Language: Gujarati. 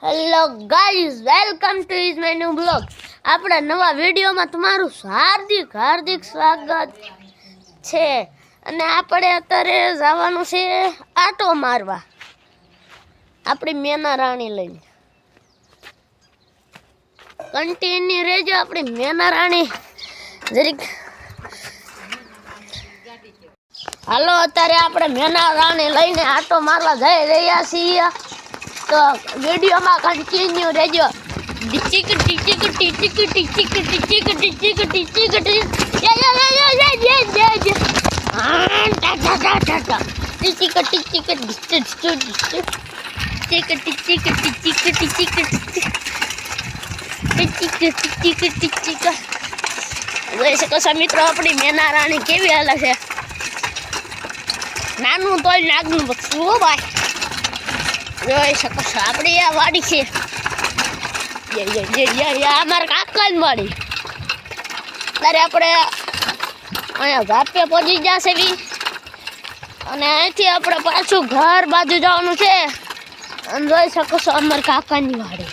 Hello guys, welcome to is my new blog. આપણા નવા વિડીયોમાં તમારું હાર્દિક સ્વાગત છે. અને આપણે અત્યારે જવાનું છે આટો મારવા આપણી મેના રાણી લઈને. કન્ટિન્યુ રહેજો. આપણી મેના રાણી જરીક હાલો, અત્યારે આપણે મેના રાણી લઈને આટો મારવા જઈ રહ્યા છીએ. તો વિડીયોમાં કન્ટિન્યુ રહેજો. ટીચીક ટીચીક ટીચીક ટીચીક ટીચીક ટીચીક ટીચીક જોઈ શકો છો મિત્રો, આપણી મેના રાણી કેવી હાલે છે. નાનું તોય નાગનું બચ્ચું ભાઈ. જોઈ શકો છો આપણી આ વાડી છે. અમારા કાકાની વાડી. ત્યારે આપણે અહીંયા ઝાપે પહોંચી જશે બી. અને અહીંથી આપણે પાછું ઘર બાજુ જવાનું છે. અને જોઈ શકો છો અમારા કાકાની વાડી.